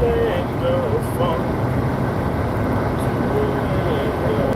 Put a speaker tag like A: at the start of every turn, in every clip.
A: end of fun. To the end of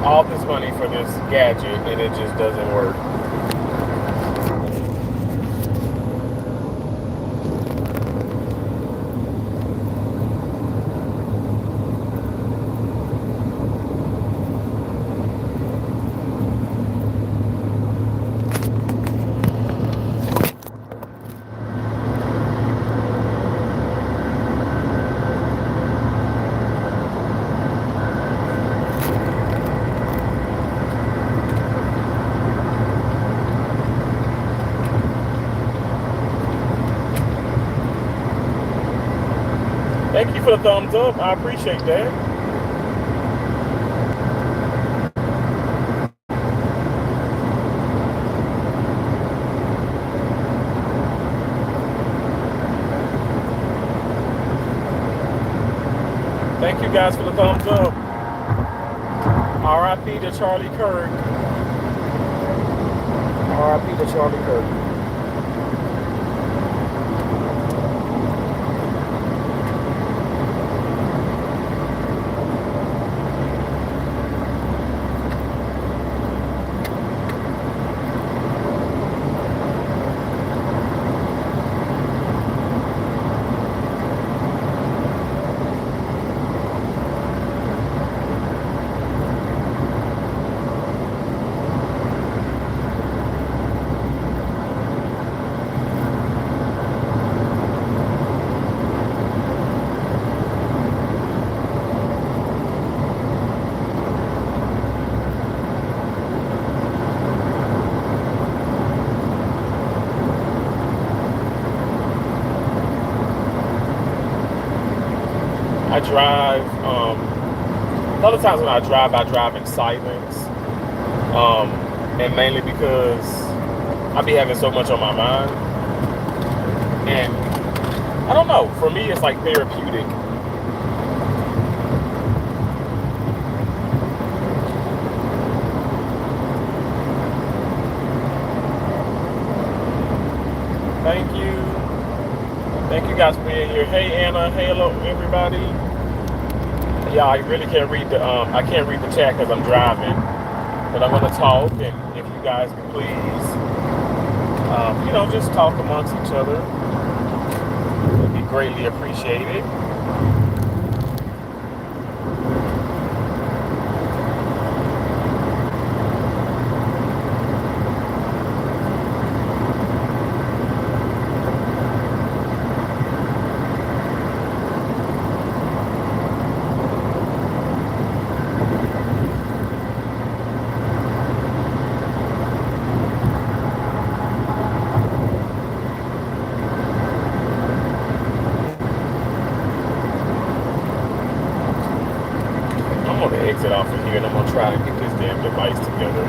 A: all this money for this gadget and it just doesn't work. Thank you for the thumbs up. I appreciate that. Thank you guys for the thumbs up. R.I.P. to Charlie Kirk. R.I.P. to Charlie Kirk. I drive, a lot of times when I drive in silence, and mainly because I be having so much on my mind, and I don't know, for me it's like therapeutic. Thank you guys for being here. Hey Anna, hey hello everybody. Yeah, I really can't read I can't read the chat because I'm driving, but I'm gonna talk, and if you guys can please, just talk amongst each other, it'd be greatly appreciated. Exit off of here, and I'm gonna try to get this damn device together.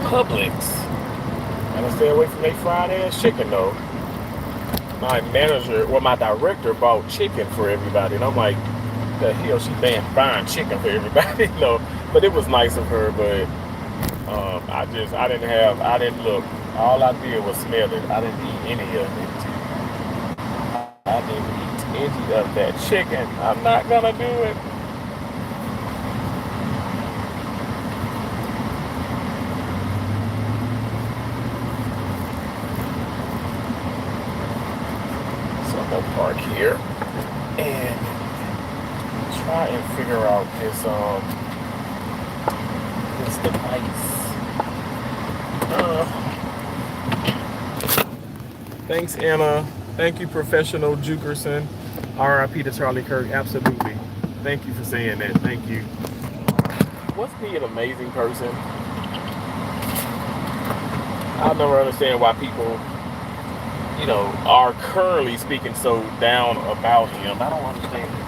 A: Publix. Gotta stay away from their fried ass chicken though. My manager, well, my director bought chicken for everybody, and I'm like, the hell she buying chicken for everybody, you know? But it was nice of her. But I didn't look. All I did was smell it. I didn't eat any of it. I didn't eat any of that chicken. I'm not gonna do it. So I'm gonna park here and try and figure out this device. Thanks, Anna. Thank you, Professional Jukerson. R.I.P. to Charlie Kirk. Absolutely. Thank you for saying that. Thank you. What's be an amazing person? I'll never understand why people, are currently speaking so down about him. I don't understand it.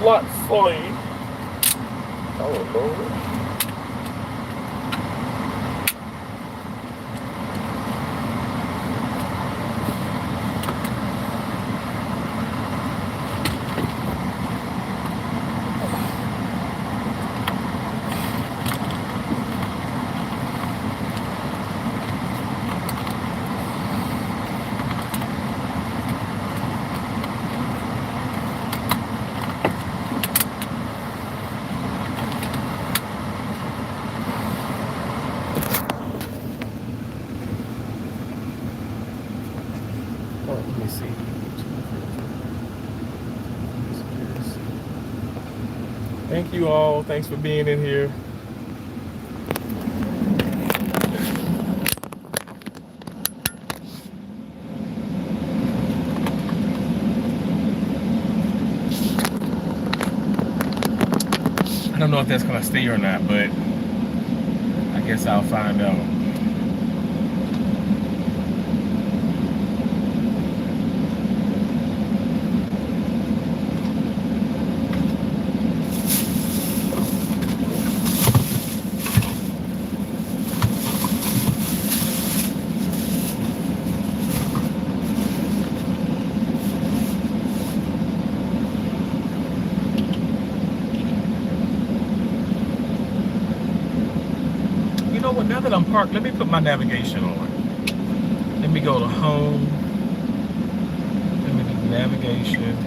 A: Lot fully. Oh Lord. Let me see. Thank you all. Thanks for being in here. I don't know if that's gonna stay or not, but I guess I'll find out. Now that I'm parked, let me put my navigation on. Let me go to home. Let me do navigation.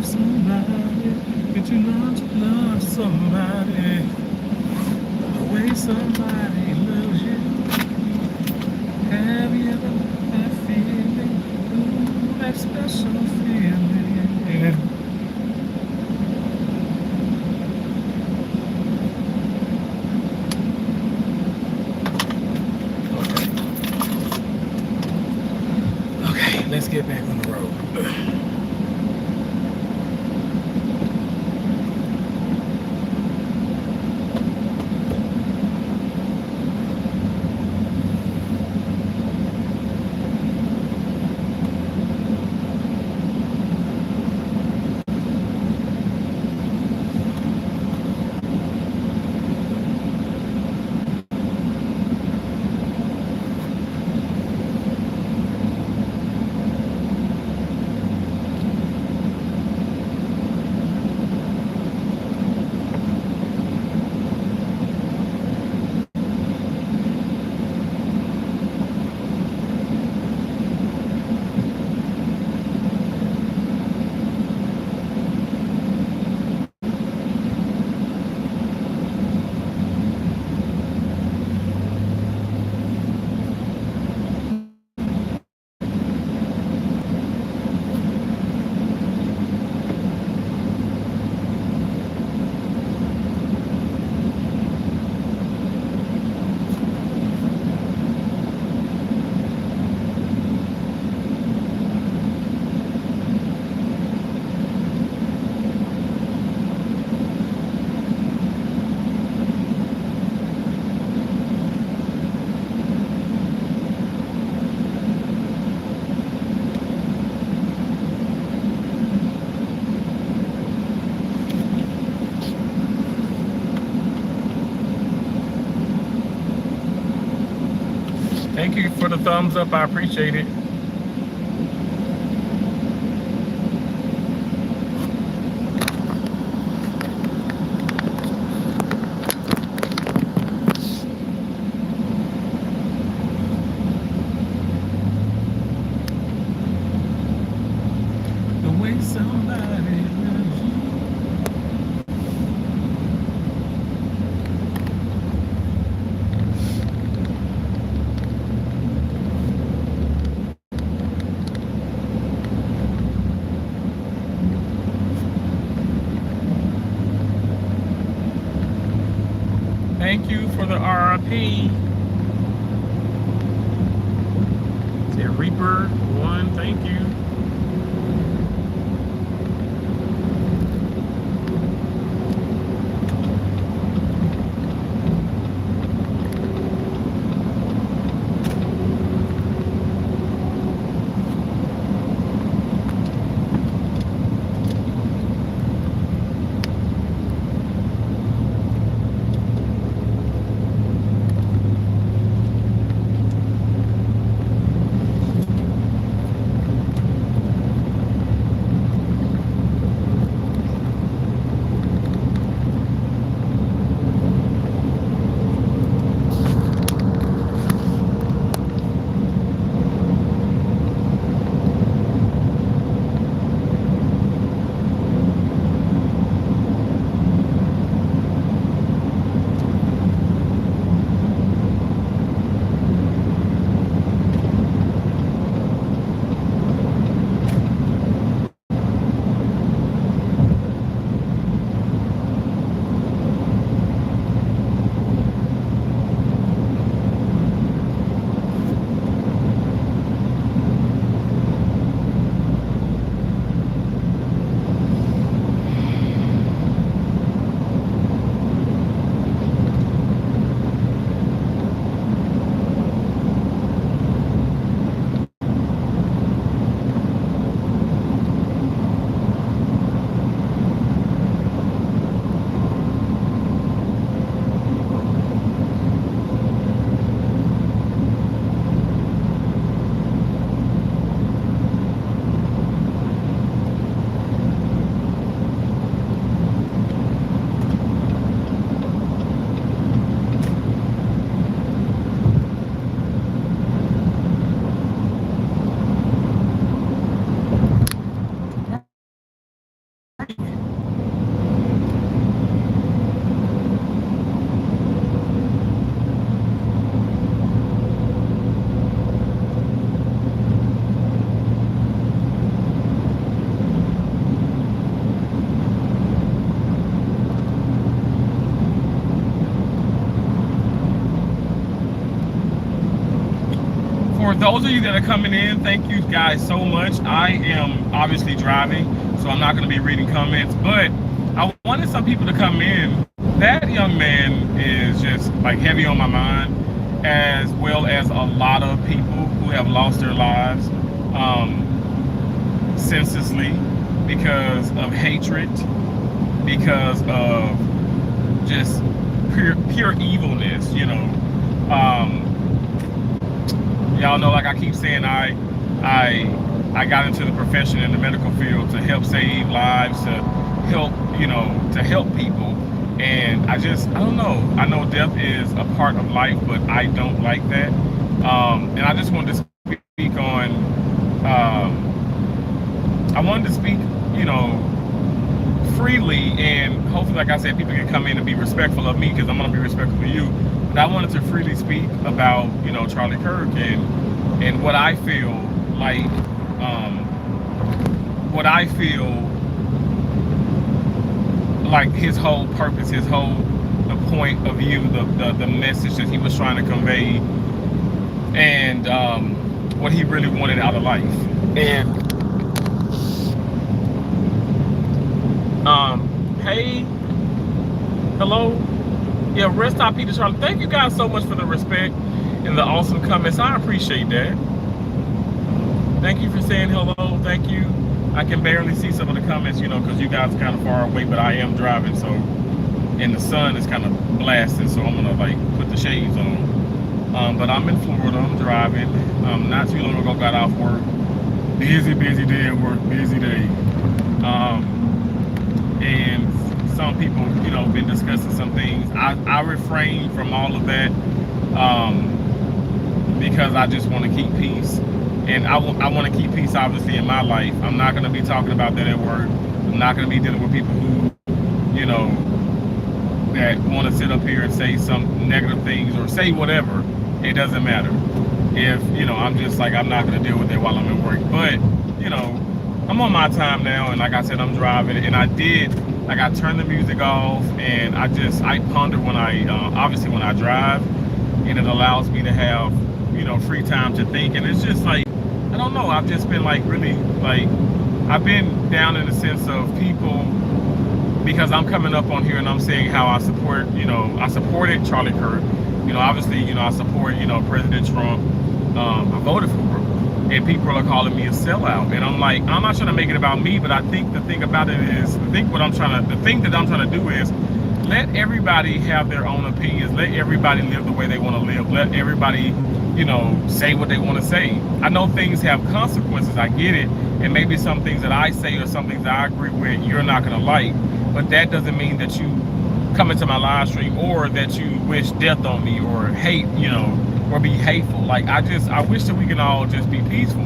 A: love somebody? Did you learn to love somebody the way somebody loves you? Have you ever had that feeling? Ooh, that special feeling. Okay, let's get back on the road. Thank you for the thumbs up. I appreciate it. The way somebody loves you. Thank you for the R.I.P. Say Reaper 1, thank you. those of you that are coming in, thank you guys so much. I am obviously driving, so I'm not going to be reading comments, but I wanted some people to come in. That young man is just like heavy on my mind, as well as a lot of people who have lost their lives senselessly because of hatred, because of just pure evilness, you know. Y'all know, like I keep saying, I got into the profession in the medical field to help save lives, to help people. And I don't know. I know death is a part of life, but I don't like that. And I just wanted to speak on, I wanted to speak, freely, and hopefully, like I said, people can come in and be respectful of me, because I'm going to be respectful of you. But I wanted to freely speak about, Charlie Kirk and what I feel like, his whole purpose, the point of view, the message that he was trying to convey, and what he really wanted out of life. And hey, hello, yeah, rest in peace, Charlie. Thank you guys so much for the respect and the awesome comments. I appreciate that. Thank you for saying hello. Thank you. I can barely see some of the comments, because you guys are kind of far away, but I am driving, so, and the sun is kind of blasting, so I'm gonna put the shades on. But I'm in Florida. I'm driving. Not too long ago, got off work. Busy day at work. Busy day. And some people, been discussing some things. I refrain from all of that because I just want to keep peace. And I want to keep peace, obviously, in my life. I'm not going to be talking about that at work. I'm not going to be dealing with people who, that want to sit up here and say some negative things or say whatever. It doesn't matter. If, I'm just like, I'm not going to deal with it while I'm at work. But, I'm on my time now, and like I said, I'm driving, and I turned the music off, and I ponder when obviously when I drive, and it allows me to have, free time to think. And it's just like, I don't know, I've just been really I've been down in the sense of people, because I'm coming up on here and I'm saying how I support, I supported Charlie Kirk, obviously, I support, President Trump. I voted for him. And people are calling me a sellout, and I'm like, I'm not trying to make it about me, but I think the thing about it is, the thing that I'm trying to do is let everybody have their own opinions, let everybody live the way they want to live, let everybody, say what they want to say. I know things have consequences, I get it, and maybe some things that I say or some things that I agree with you're not going to like, but that doesn't mean that you come into my live stream or that you wish death on me or hate, or be hateful. Like, I wish that we can all just be peaceful.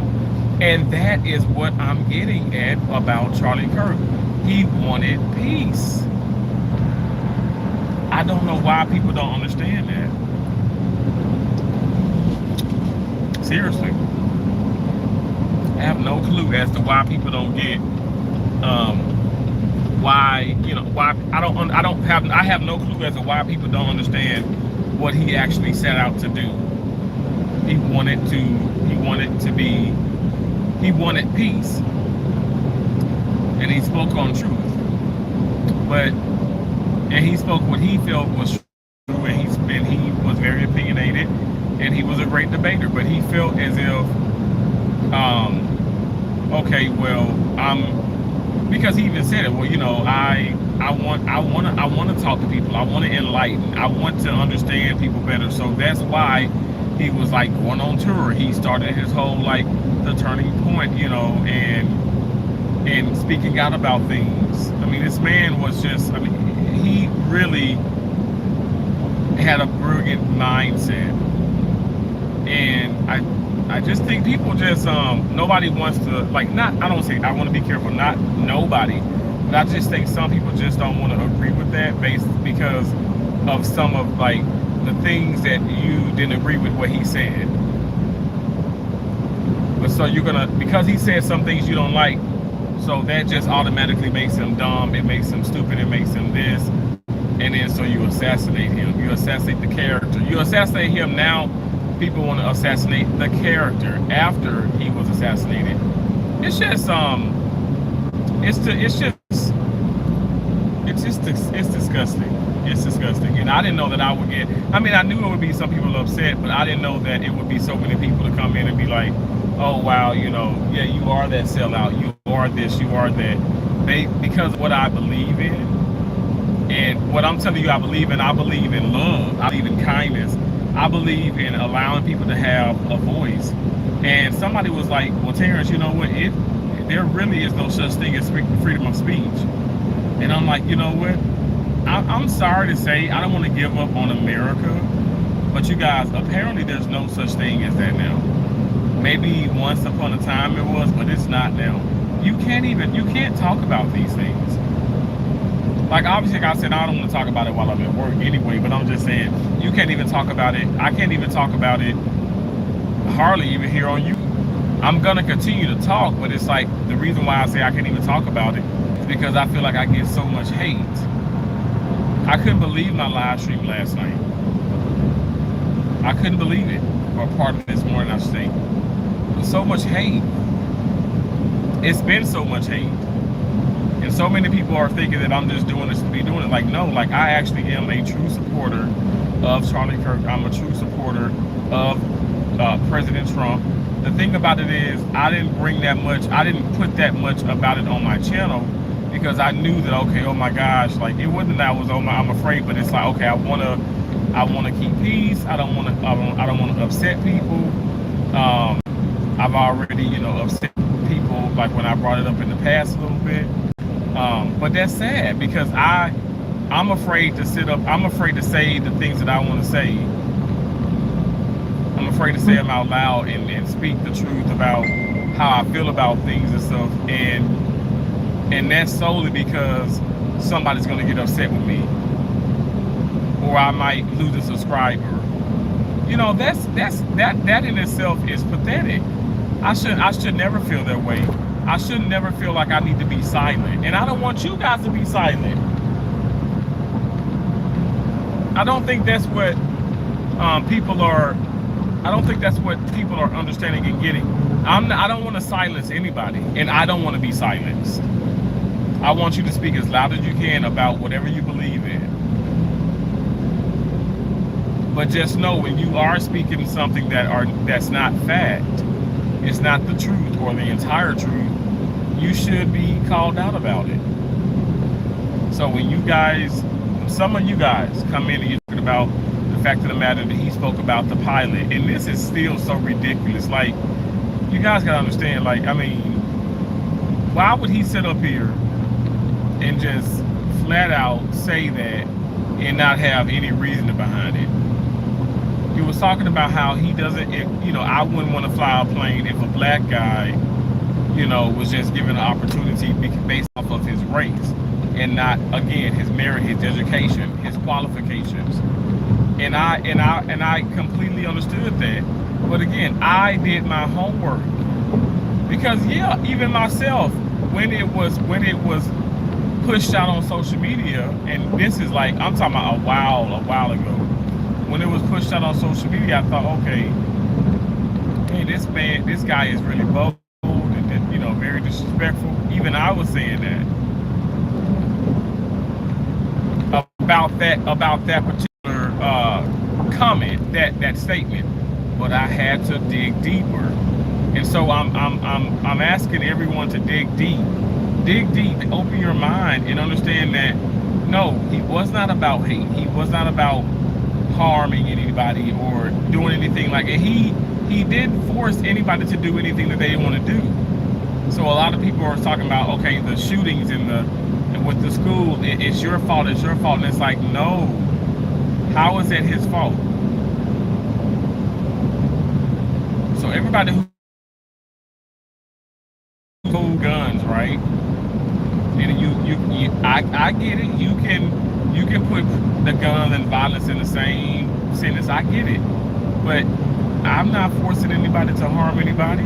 A: And that is what I'm getting at about Charlie Kirk. He wanted peace. I don't know why people don't understand that. Seriously. I have no clue as to why people don't get why I have no clue as to why people don't understand what he actually set out to do. He wanted peace, and he spoke on truth, and he spoke what he felt was true, and he was very opinionated, and he was a great debater, but he felt as if, okay, well, because he even said it, well, I want to talk to people, I want to enlighten, I want to understand people better, so that's why he was going on tour. He started his whole the turning point, and speaking out about things. I mean, this man was just, he really had a brilliant mindset, and I just think people just nobody wants to I want to be careful, not nobody, but I just think some people just don't want to agree with that because of some of the things that you didn't agree with what he said. But so because he said some things you don't like, so that just automatically makes him dumb, it makes him stupid, it makes him this, and then so you assassinate him, you assassinate the character, you assassinate him now people want to assassinate the character after he was assassinated. It's just it's disgusting. It's disgusting. And I didn't know that I would get, I mean, I knew it would be some people upset, but I didn't know that it would be so many people to come in and be like, oh wow, you know, yeah, you are that sellout, you are this, you are that. Because of what I believe in, and what I'm telling you I believe in love, I believe in kindness, I believe in allowing people to have a voice. And somebody was like, well, Terrence, you know what, there really is no such thing as freedom of speech. And I'm like, you know what, I'm sorry to say, I don't want to give up on America, but you guys, apparently there's no such thing as that now. Maybe once upon a time it was, but it's not now. You can't talk about these things. Like, obviously, like I said, I don't want to talk about it while I'm at work anyway, but I'm just saying, you can't even talk about it. I can't even talk about it hardly even here on YouTube. I'm going to continue to talk, but it's like, the reason why I say I can't even talk about it is because I feel like I get so much hate. I couldn't believe my live stream last night. I couldn't believe it. Or part of this morning, I should say. So much hate. It's been so much hate. And so many people are thinking that I'm just doing this to be doing it. Like, no, like, I actually am a true supporter of Charlie Kirk. I'm a true supporter of President Trump. The thing about it is, I didn't put that much about it on my channel, because I knew that, okay, oh my gosh, like, it wasn't that I was I'm afraid, but it's like, okay, I want to keep peace. I don't want to upset people. I've already, you know, upset people, like when I brought it up in the past a little bit. But that's sad, because I'm afraid to I'm afraid to say the things that I want to say. I'm afraid to say them out loud and speak the truth about how I feel about things and stuff. And that's solely because somebody's going to get upset with me, or I might lose a subscriber. You know, that in itself is pathetic. I should never feel that way. I should never feel like I need to be silent. And I don't want you guys to be silent. I don't think that's what people are understanding and getting. I don't want to silence anybody, and I don't want to be silenced. I want you to speak as loud as you can about whatever you believe in. But just know, when you are speaking something that's not fact, it's not the truth or the entire truth, you should be called out about it. So when some of you guys come in and you're talking about the fact of the matter that he spoke about the pilot, and this is still so ridiculous. Like, you guys gotta understand, like, I mean, why would he sit up here and just flat out say that and not have any reason behind it? He was talking about how he doesn't, you know, I wouldn't want to fly a plane if a black guy, you know, was just given an opportunity based off of his race, and not, again, his merit, his education, his qualifications. And I completely understood that. But again, I did my homework, because yeah, even myself, when it was pushed out on social media, and this is like, I'm talking about a while ago, when it was pushed out on social media, I thought, okay, hey, this guy is really bold and, you know, very disrespectful. Even I was saying that about that particular comment, that statement. But I had to dig deeper, and so I'm asking everyone to dig deep, open your mind, and understand that no, he was not about hate. He was not about harming anybody or doing anything like it. He didn't force anybody to do anything that they didn't want to do. So a lot of people are talking about, okay, the shootings and with the school, it's your fault, and it's like, no, how is it his fault? So everybody who hold guns, right? And I get it. You can put the gun and violence in the same sentence. I get it, but I'm not forcing anybody to harm anybody.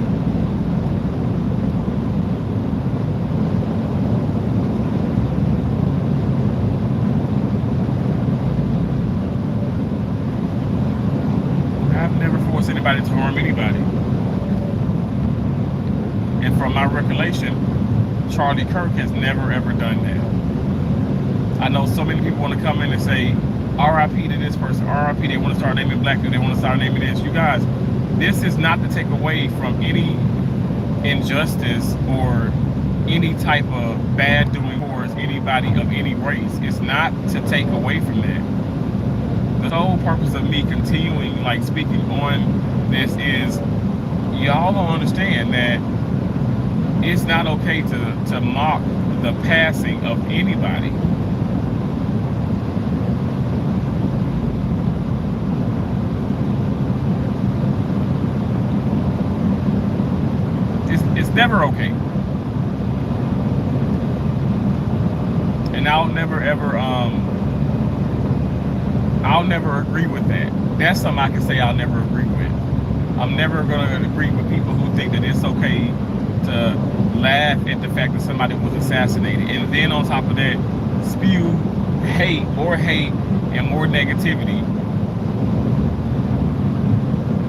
A: I've never forced Charlie Kirk has never ever done that. I know so many people want to come in and say R.I.P to this person, R.I.P. They want to start naming black people, they want to start naming this. You guys, this is not to take away from any injustice or any type of bad doing towards anybody of any race. It's not to take away from that. The whole purpose of me continuing like speaking on this is y'all don't understand that it's not okay to mock the passing of anybody. It's never okay. And I'll never ever I'll never agree with that. That's something I can say I'll never agree with. I'm never gonna agree with people who think that it's okay to laugh at the fact that somebody was assassinated and then on top of that spew hate and more negativity.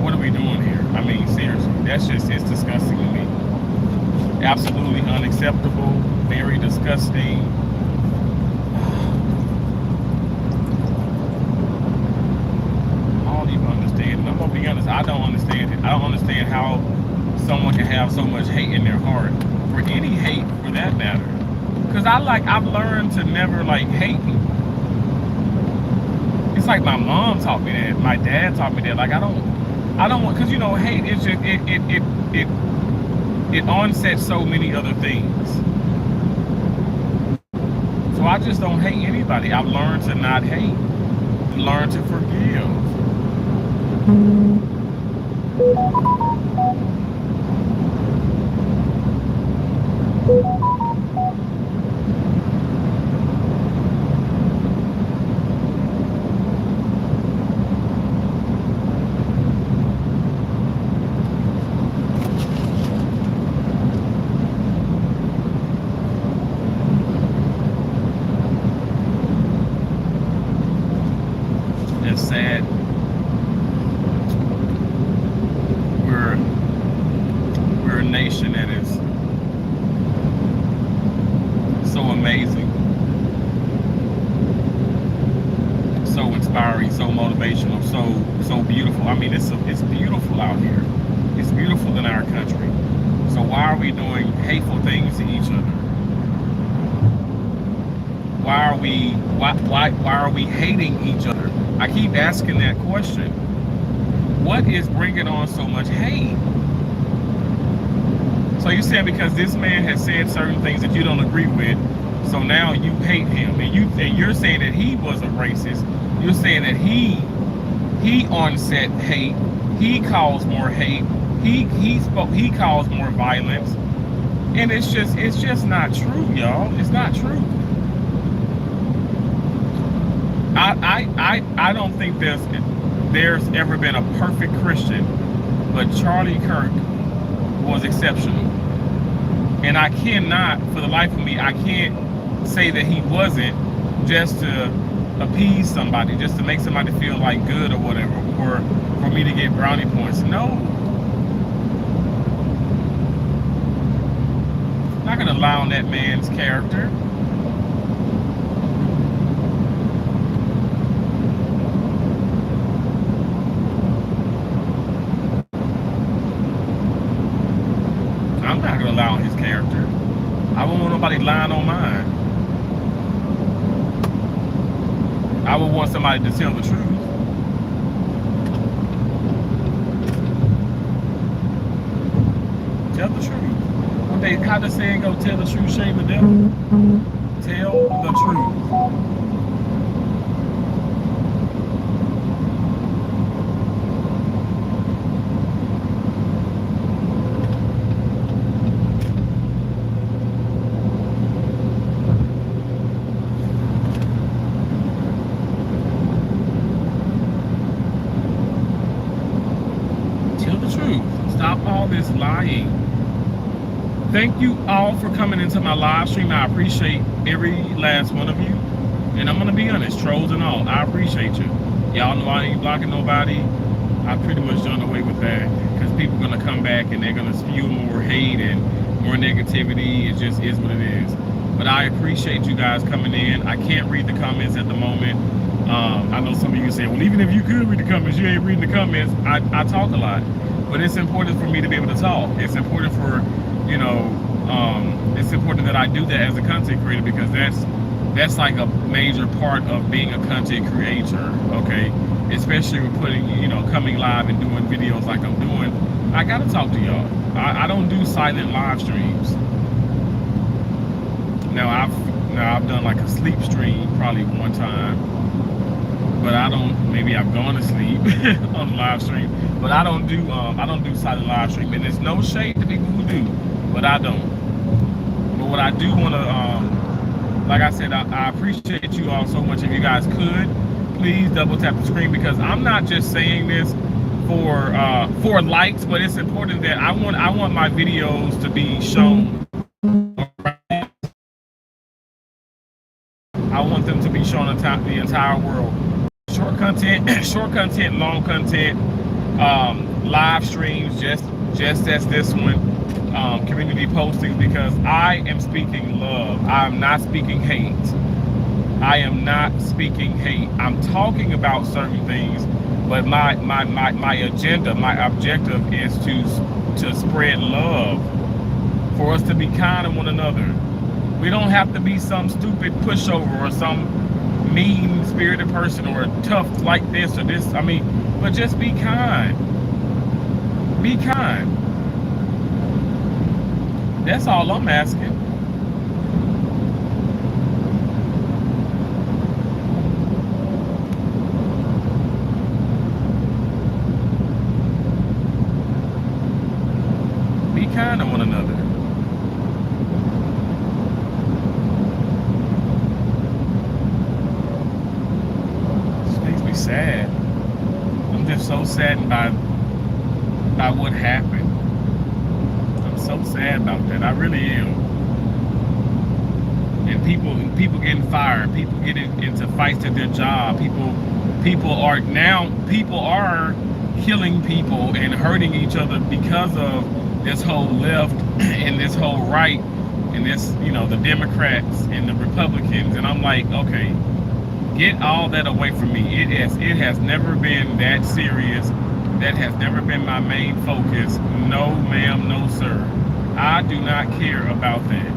A: What are we doing here? I mean, seriously, it's disgusting to me. Absolutely unacceptable, very disgusting. I don't even understand it. I'm gonna be honest, I don't understand it. I don't understand how someone can have so much hate in their heart, for any hate for that matter. Because I've learned to never like hate people. It's like my mom taught me that, my dad taught me that. Like I don't want, because you know, hate is just it onsets so many other things. So I just don't hate anybody. I've learned to not hate, learn to forgive. It's sad. We're a nation that is so amazing, so inspiring, so motivational, so beautiful. I mean, it's beautiful out here. It's beautiful in our country. So why are we doing hateful things to each other? Why are we hating each other? I keep asking that question. What is bringing on so much hate? So you're saying because this man has said certain things that you don't agree with, so now you hate him, and you're saying that he was a racist. You're saying that he onset hate. He caused more hate. He caused more violence, and it's just not true, y'all. It's not true. I don't think there's ever been a perfect Christian, but Charlie Kirk was exceptional. And I cannot, for the life of me, I can't say that he wasn't just to appease somebody, just to make somebody feel like good or whatever, or for me to get brownie points. No. I'm not gonna lie on that man's character. I'm not gonna lie on his character. I won't want nobody lying on mine. I would want somebody to tell the truth. Tell the truth. How the saying go? Tell the truth, shame the devil. Tell the truth. Stop all this lying. Thank you all for coming into my live stream. I appreciate every last one of you. And I'm gonna be honest, trolls and all, I appreciate you. Y'all know I ain't blocking nobody. I pretty much done away with that, because people are gonna come back and they're gonna spew more hate and more negativity. It just is what it is. But I appreciate you guys coming in. I can't read the comments at the moment. I know some of you say, well, even if you could read the comments, you ain't reading the comments. I talk a lot, but it's important for me to be able to talk. It's important for, you know, it's important that I do that as a content creator, because that's like a major part of being a content creator, okay? Especially with putting, you know, coming live and doing videos like I'm doing. I gotta talk to y'all. I don't do silent live streams. Now I've done like a sleep stream probably one time, but I don't. Maybe I've gone to sleep on live stream, but I don't do silent live stream. And there's no shade to people who do, but I don't. But what I do want to, like I said, I appreciate you all so much. If you guys could, please double tap the screen, because I'm not just saying this for likes, but it's important that I want my videos to be shown. I want them to be shown on the entire world. Short content, long content, live streams, just as this one, community postings, because I am speaking love. I'm not speaking hate. I am not speaking hate. I'm talking about certain things, but my agenda, my objective is to spread love, for us to be kind to one another. We don't have to be some stupid pushover or some mean-spirited person or tough like this or this. I mean, but just be kind. Be kind. That's all I'm asking. Be kind to one another. Sad. I'm just so saddened by what happened. I'm so sad about that. I really am. And people getting fired. People getting into fights at their job. People are killing people and hurting each other because of this whole left and this whole right and this, you know, the Democrats and the Republicans. And I'm like, okay, get all that away from me. It has never been that serious. That has never been my main focus. No, ma'am, no, sir. I do not care about that.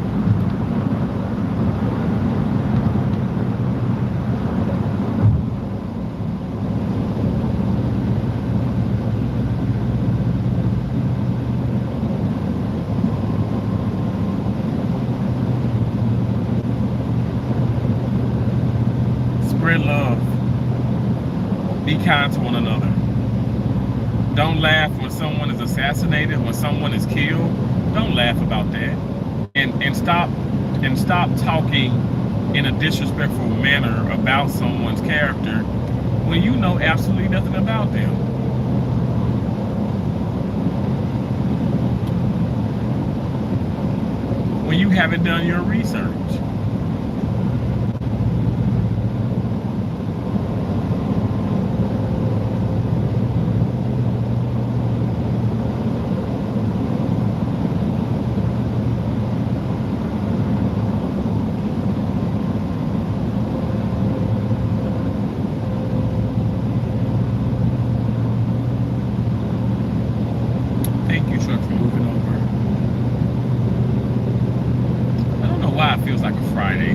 A: Spread love. Be kind to one another. Don't laugh when someone is assassinated, when someone is killed. Don't laugh about that. And stop talking in a disrespectful manner about someone's character when you know absolutely nothing about them. When you haven't done your research. Feels like a Friday.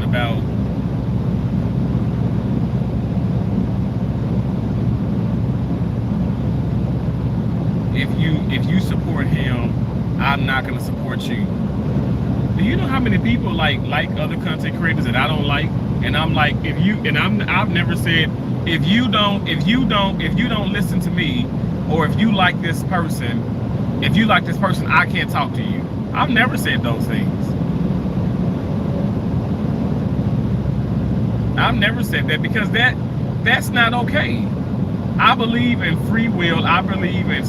A: About if you support him, I'm not gonna support you. Do you know how many people like other content creators that I don't like? And I'm like, I've never said, if you don't listen to me, or if you like this person, I can't talk to you. I've never said those things. I've never said that, because that's not okay. I believe in free will. I believe in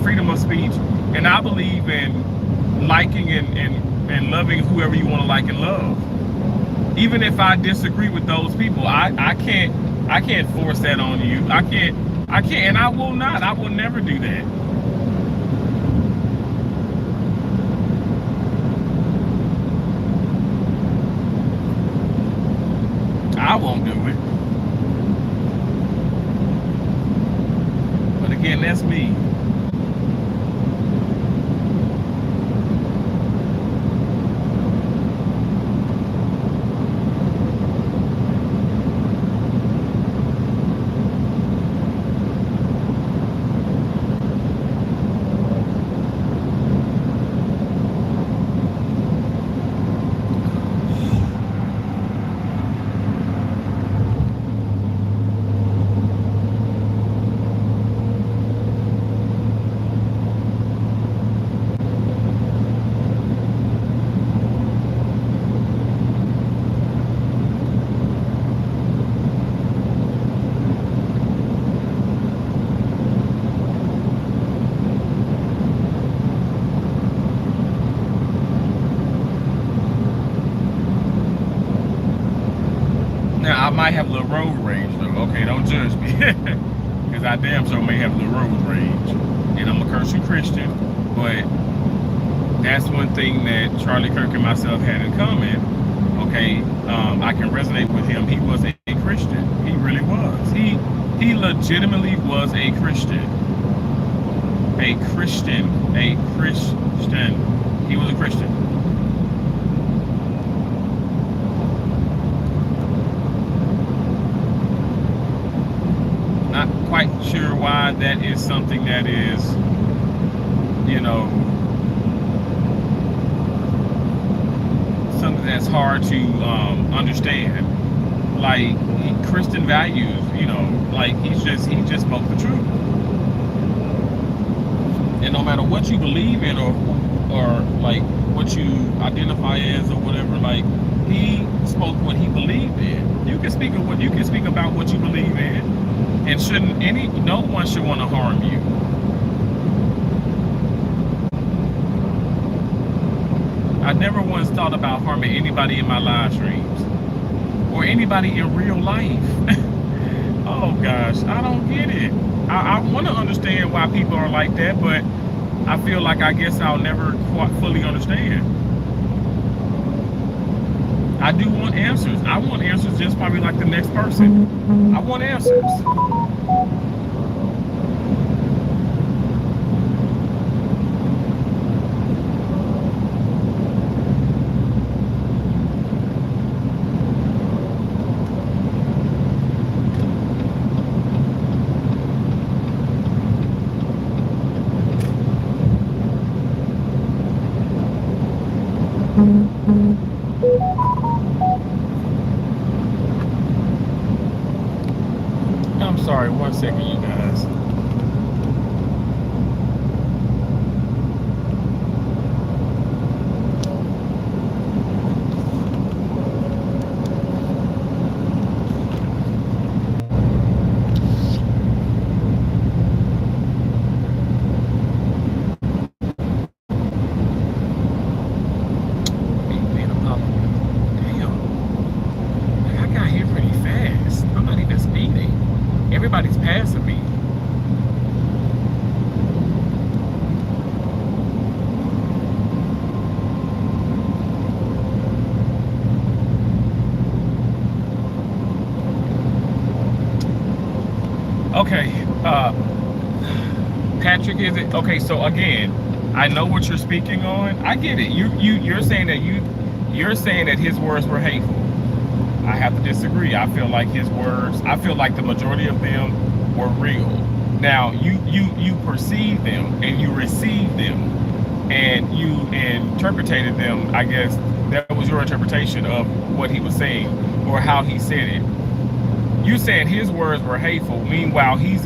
A: freedom of speech, and I believe in liking and loving whoever you want to like and love. Even if I disagree with those people, I can't force that on you. I can't, and I will not. I will never do that. I won't do it. But again, that's me. Now, I might have a little road rage, though. Okay, don't judge me. Because I damn sure may have a little road rage. And I'm a Christian, but that's one thing that Charlie Kirk and myself had in common. Okay, I can resonate with him. He was a Christian. He really was. He legitimately was a Christian. A Christian. He was a Christian. Not quite sure why that is something that is, something that's hard to understand. Like, Christian values, like he just spoke the truth. And no matter what you believe in, or like what you identify as, or whatever, like, he spoke what he believed in. You can speak about what you believe in. And no one should want to harm you. I never once thought about harming anybody in my live streams, or anybody in real life. Oh gosh, I don't get it. I want to understand why people are like that, but I feel like I guess I'll never quite fully understand. I do want answers. I want answers just probably like the next person. I want answers. I'm sorry, 1 second, you guys. Everybody's passing me. Okay, Patrick, is it okay? So again, I know what you're speaking on. I get it. You're saying that his words were hateful. I have to disagree. I feel like his words, I feel like the majority of them were real. Now, you perceive them and you receive them and you interpreted them. I guess that was your interpretation of what he was saying. or how he said it. You said his words were hateful. Meanwhile, he is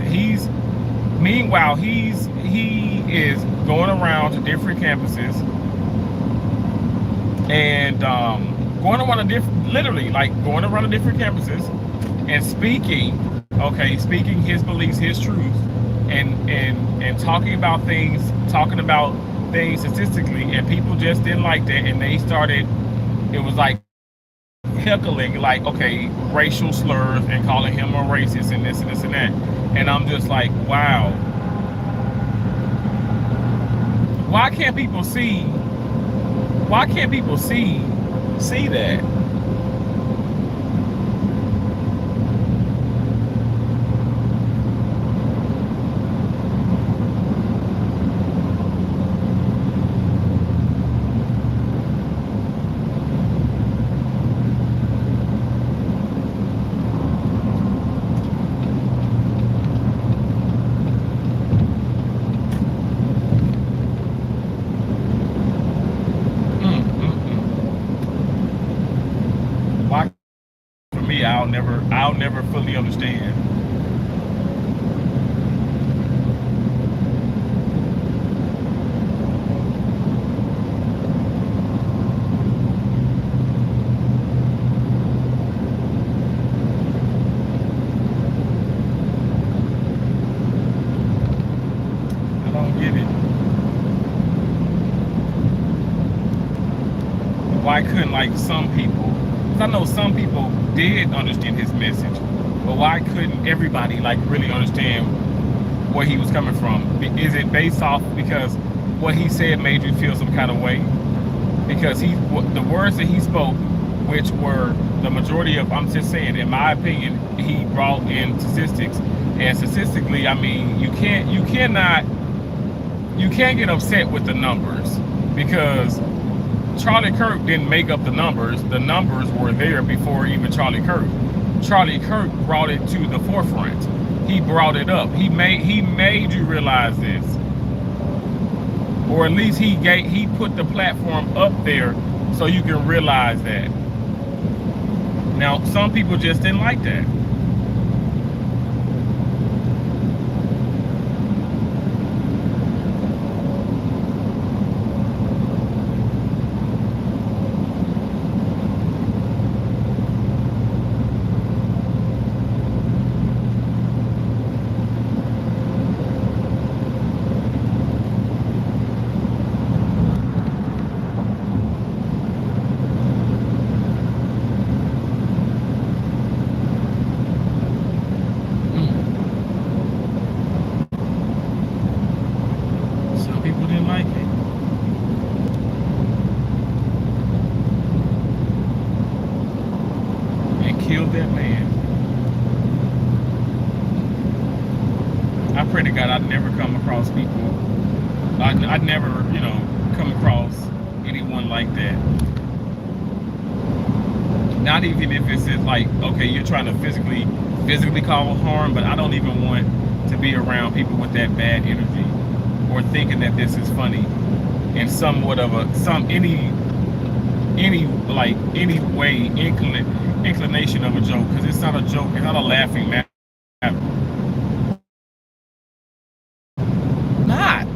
A: going around to different campuses and going around literally like going around to different campuses and speaking his beliefs, his truths, and talking about things statistically, and people just didn't like that, and they started. It was like heckling, like, okay, racial slurs and calling him a racist and this and this and that. And I'm just like, wow. Why can't people see that? Why? For me, I'll never fully understand. I don't get it. Why couldn't, like, some people? Because I know some people did understand his message, but why couldn't everybody, like, really understand where he was coming from? Is it based off because what he said made you feel some kind of way? Because the words that he spoke, which were the majority of, I'm just saying, in my opinion, he brought in statistics, and statistically, I mean, you can't get upset with the numbers, because Charlie Kirk didn't make up the numbers. The numbers were there before even Charlie Kirk. Charlie Kirk brought it to the forefront. He brought it up. He made you realize this, or at least he put the platform up there so you can realize that. Now, some people just didn't like that. People didn't like it. And killed that man. I pray to God I'd never come across people. I'd never, come across anyone like that. Not even if it's like, okay, you're trying to physically cause harm, but I don't even want to be around people with that bad energy, or thinking that this is funny in somewhat of any inclination of a joke, because it's not a joke. It's not a laughing matter. Not.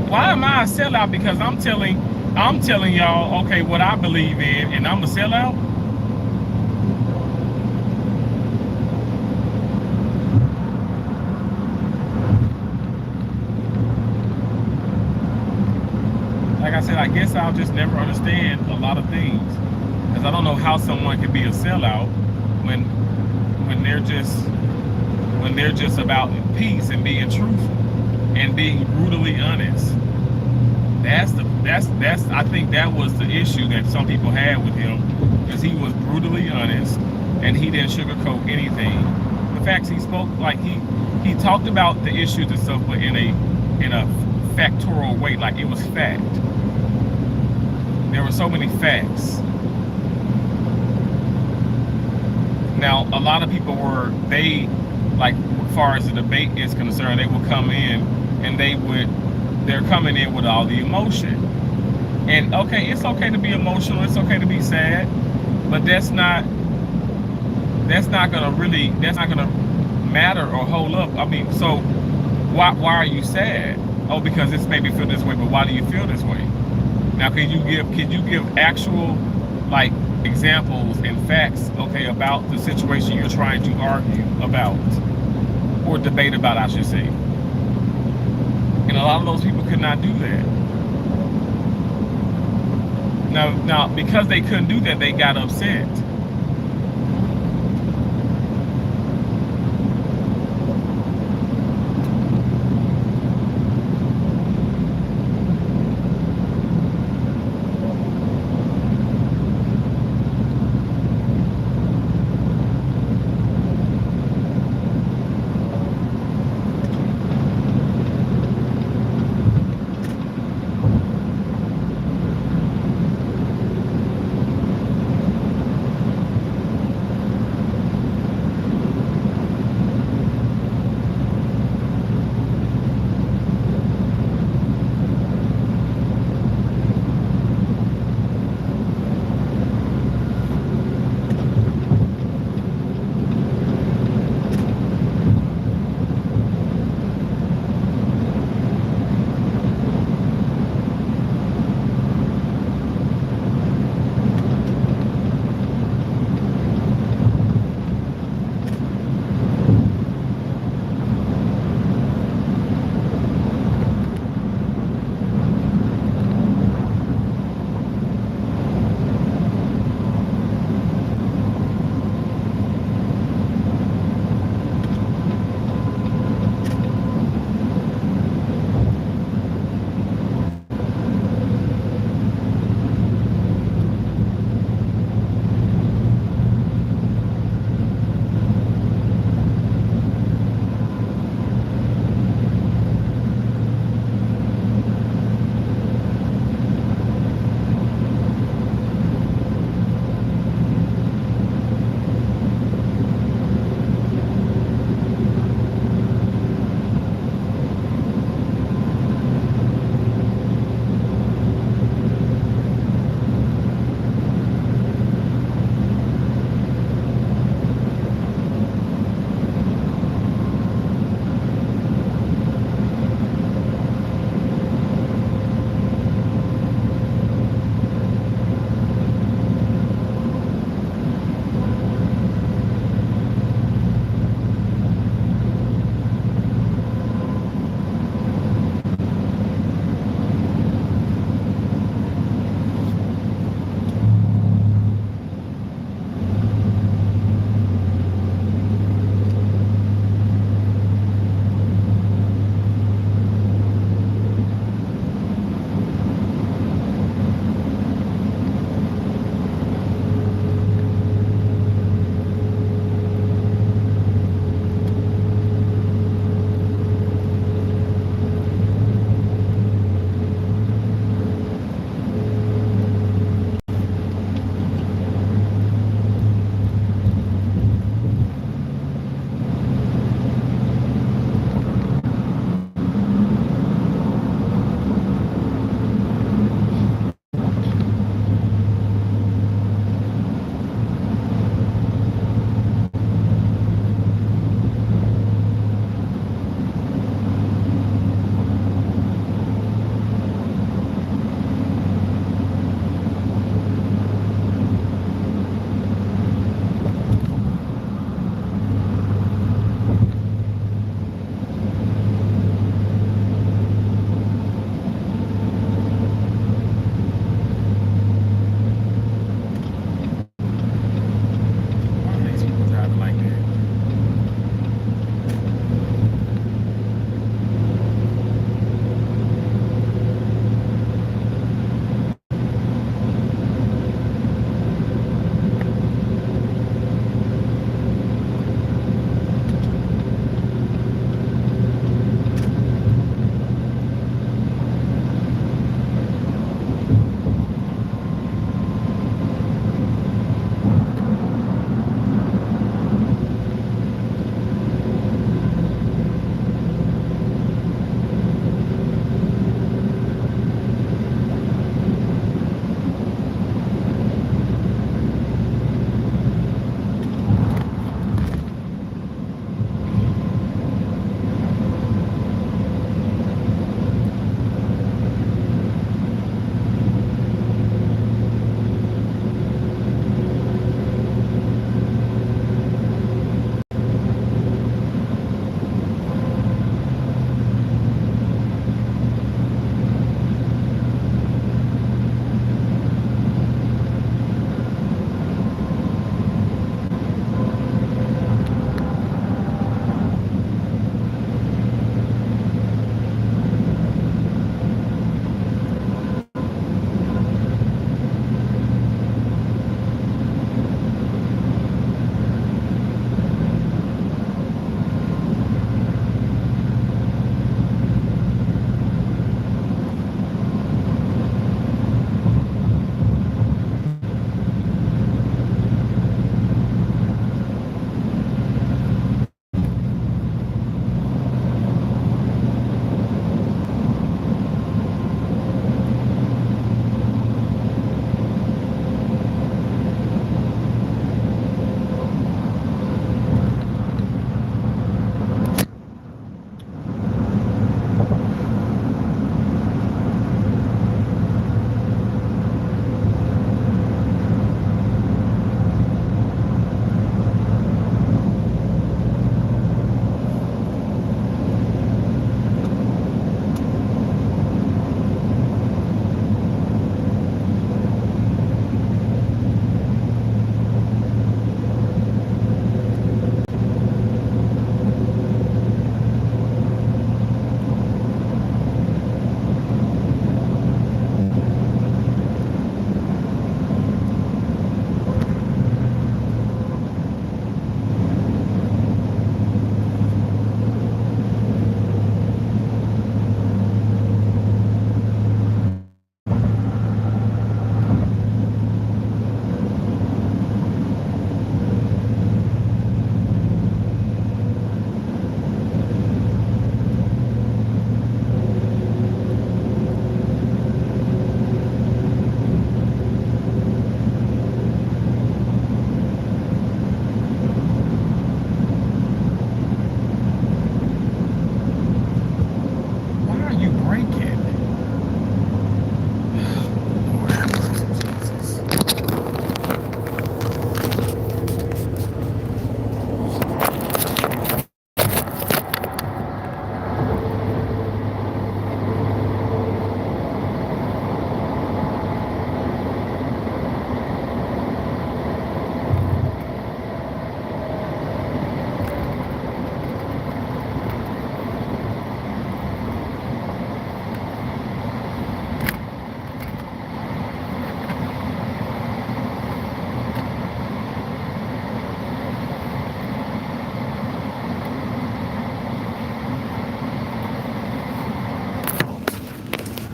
A: Why am I a sellout? Because I'm telling y'all, okay, what I believe in, and I'm a sellout. Like I said, I guess I'll just never understand a lot of things, because I don't know how someone can be a sellout when they're just about peace and being truthful and being brutally honest. I think that was the issue that some people had with him, because he was brutally honest and he didn't sugarcoat anything. The facts he spoke, like he talked about the issues and stuff, but in a factorial way, like it was fact. There were so many facts. Now, a lot of people like, as far as the debate is concerned, they will come in and they're coming in with all the emotion. And okay, it's okay to be emotional, it's okay to be sad, But that's not gonna matter or hold up. I mean, so why are you sad? Oh, because this made me feel this way. But why do you feel this way? Now, can you give actual like examples and facts, okay, about the situation you're trying to argue about or debate about, I should say. And a lot of those people could not do that. Now, because they couldn't do that, they got upset.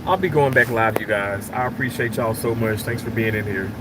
A: I'll be going back live, you guys. I appreciate y'all so much. Thanks for being in here.